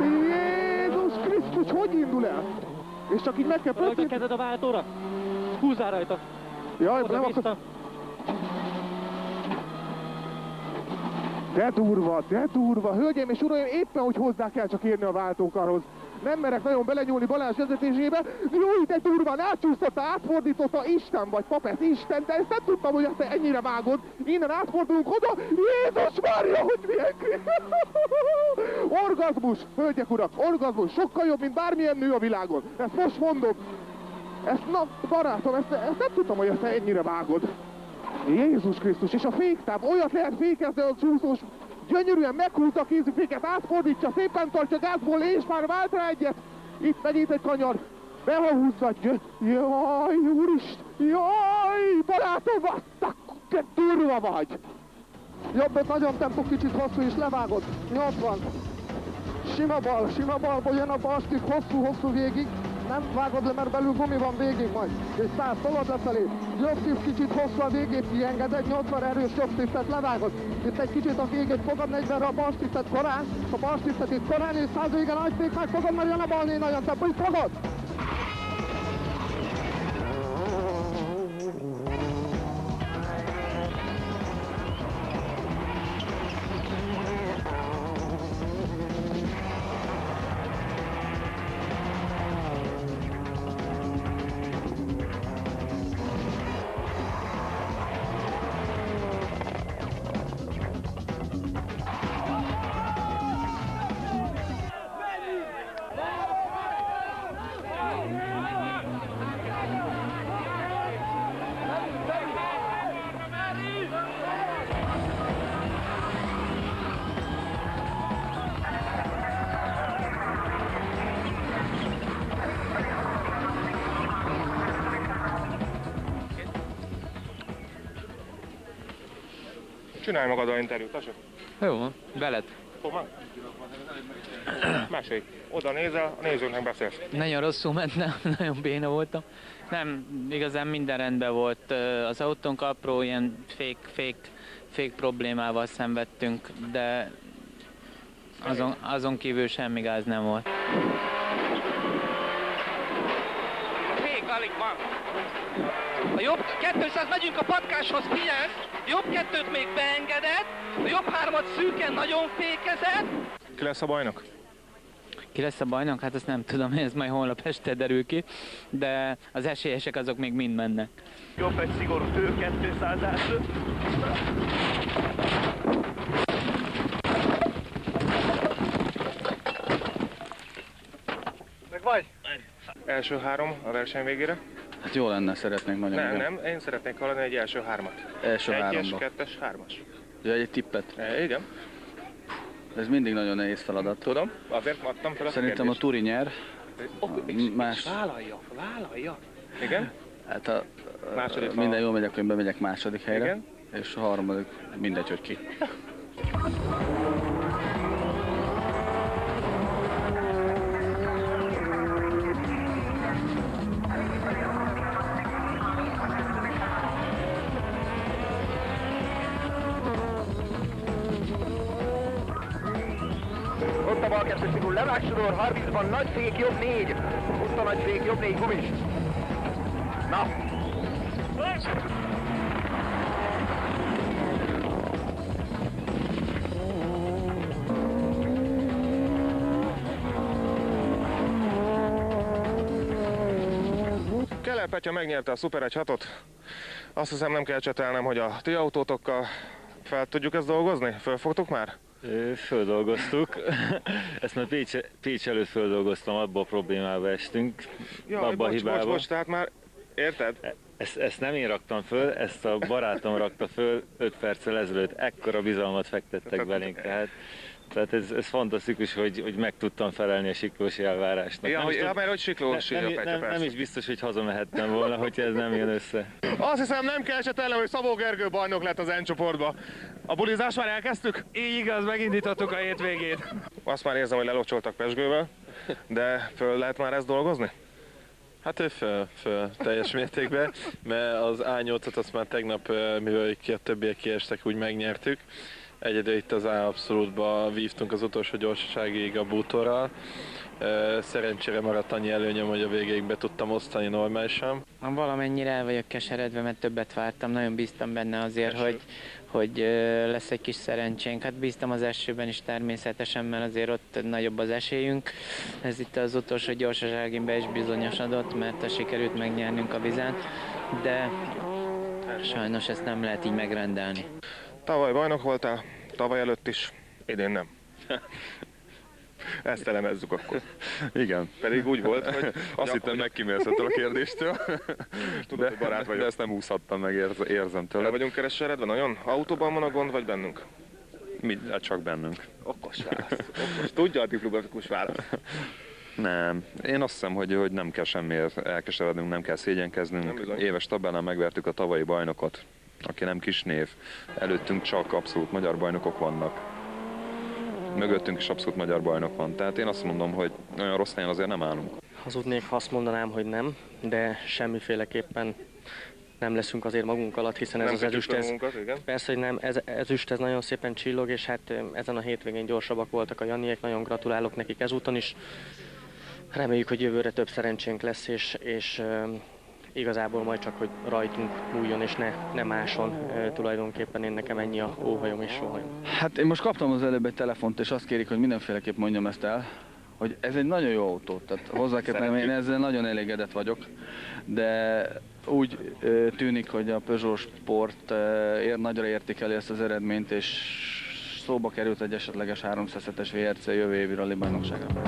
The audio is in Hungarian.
Jézus Krisztus, hogy indul el? És csak így meg kell Rajta a kezed a váltóra. Húzzál rajta. Jaj, Oda nem vissza. akar... De durva! Hölgyeim és uraim, éppen hogy hozzá kell csak érni a váltókarhoz. Nem merek nagyon belenyúlni Balázs vezetésébe. Jó, de durván átcsúsztatta, átfordította, Isten vagy papet, Isten, de ezt nem tudtam, hogy ezt ennyire vágod. Innen átfordulunk oda. Jézus Mária, hogy milyen orgazmus, hölgyek urak, orgazmus, sokkal jobb, mint bármilyen nő a világon. Ezt most mondom. Ezt, na, barátom, ezt nem tudtam, hogy ezt ennyire vágod. Jézus Krisztus, és a féktáv, olyat lehet fékezni, a csúszós, gyönyörűen meghúzza a kéziféket, átfordítja, szépen tartja gázból, és már vált rá egyet. Itt megint egy kanyar, behúzzadja. Jaj, úristen, jaj, barátom, te durva vagy. Jobbet nagyon tempó, kicsit hosszú, és levágod. 80. Sima balból jön a balstik, hosszú végig. Nem vágod le, mert belül gumi van végig majd. És 100, tolod lefelé. Jobb szív kicsit hosszú a végét kienged, egy 80 erős jobb szívtet levágod. Itt egy kicsit a végét fogad 40-re a balstiftet korán. A balstiftet itt korán, és 100 vége nagy fék megfogod, mert jön a balné nagyon tempó, itt fogod! Csinálj magadon interjút, tessék. Jó, veled. Fog meg? Mesélj. Oda nézel, a nézőknek beszélsz. Nagyon rosszul ment, nagyon béna voltam. Nem, igazán minden rendben volt. Az autónk apró ilyen fék problémával szenvedtünk, de azon kívül semmi gáz nem volt. Fék alig van. A jobb 200 megyünk a patkáshoz, figyelsz! Jobb 2-t még beengedett, a jobb 3-at szűken nagyon fékezett. Ki lesz a bajnok? Ki lesz a bajnok? Hát azt nem tudom, ez majd holnap este derül ki, de az esélyesek azok még mind mennek. Jobb egy szigorú tő 200-ás. Meg vagy? Első 3 a verseny végére? Hát jó lenne, szeretnénk nagyon. Nem, én szeretnék hallani egy első 3-at. Első 1-es, 3-ba. 2-es, 3-as. Ja, egy tippet. Igen. Ez mindig nagyon nehéz feladat. Tudom, azért adtam fel a Szerintem a kérdést. Turi nyer. Más. Vállalja. Igen? Hát Második, minden jól megy, akkor én bemegyek második helyre. Igen. És a harmadik mindegy, hogy ki. Ott a bal 2 szigorú levágsorol, 30-ban nagy fék, jobb 4. Ott a nagy fék, jobb 4 gumis. Na! Keller Petya megnyerte a Super 1.6-ot. Azt hiszem nem kell csetelnem, hogy a ti autótokkal fel tudjuk ezt dolgozni? Fölfogtuk már? Földolgoztuk. Ezt már Pécs előtt földolgoztam, abba a problémába estünk. Abba a hibába. Bocs, tehát már érted? Ezt nem én raktam föl, ezt a barátom rakta föl 5 perccel ezelőtt. Ekkora bizalmat fektettek belénk. Tehát ez fantasztikus, hogy meg tudtam felelni a siklósi elvárásnak. Mert hogy siklósi a Petya, nem is biztos, hogy hazamehettem volna, hogyha ez nem jön össze. Azt hiszem nem kell csetelnem, hogy Szabó Gergő bajnok lett az N csoportba. A bulizást már elkezdtük? Így igaz, megindítottuk a hétvégét. Azt már érzem, hogy lelocsoltak Pezsgővel, de föl lehet már ezt dolgozni? Hát föl teljes mértékben, mert az A8-at azt már tegnap, mivel ki a többiek kiestek, úgy megnyertük. Egyedül itt az A abszolútba vívtunk az utolsó gyorsaságig a bútorral. Szerencsére maradt annyi előnyöm, hogy a végéig be tudtam osztani normálisan. Valamennyire el vagyok keseredve, mert többet vártam, nagyon bíztam benne azért, hogy lesz egy kis szerencsénk. Hát bíztam az esőben is természetesen, mert azért ott nagyobb az esélyünk. Ez itt az utolsó gyorsaságén be is bizonyosodott, mert sikerült megnyernünk a vizán, de sajnos ezt nem lehet így megrendelni. Tavaly bajnok voltál, tavaly előtt is, idén nem. Ezt elemezzük akkor. Igen. Pedig úgy volt, hogy... Azt hittem megkímélsz ettől a kérdéstől. Tudod, hogy barát vagyok. De ezt nem úszhattam meg, érzem tőle. El vagyunk kereseredve nagyon? Autóban van a gond, vagy bennünk? Csak bennünk. Okos válasz. Okos. Tudja a diplomatikus válasz. Nem. Én azt hiszem, hogy nem kell semmiért elkeserednünk, nem kell szégyenkeznünk. Éves tabellán megvertük a tavalyi bajnokot, aki nem kis név. Előttünk csak abszolút magyar bajnokok vannak. Mögöttünk is abszolút magyar bajnok van. Tehát én azt mondom, hogy olyan rossz helyen azért nem állunk. Hazudnék, ha azt mondanám, hogy nem, de semmiféleképpen nem leszünk azért magunk alatt, hiszen ez nem az ezüst, ez, igen. persze, hogy nem, ez ezüst ez nagyon szépen csillog, és hát ezen a hétvégén gyorsabbak voltak a Janiek, nagyon gratulálok nekik ezúton is. Reméljük, hogy jövőre több szerencsénk lesz, és igazából majd csak, hogy rajtunk múljon, és ne máson. Tulajdonképpen én nekem ennyi a óhajom és sóhajom. Hát én most kaptam az előbb egy telefont, és azt kérik, hogy mindenféleképp mondjam ezt el, hogy ez egy nagyon jó autó, tehát hozzá kell tenni, én ezzel nagyon elégedett vagyok, de úgy tűnik, hogy a Peugeot Sport nagyra értékeli ezt az eredményt, és szóba került egy esetleges 307-es VRC jövő évi rally bajnokságra.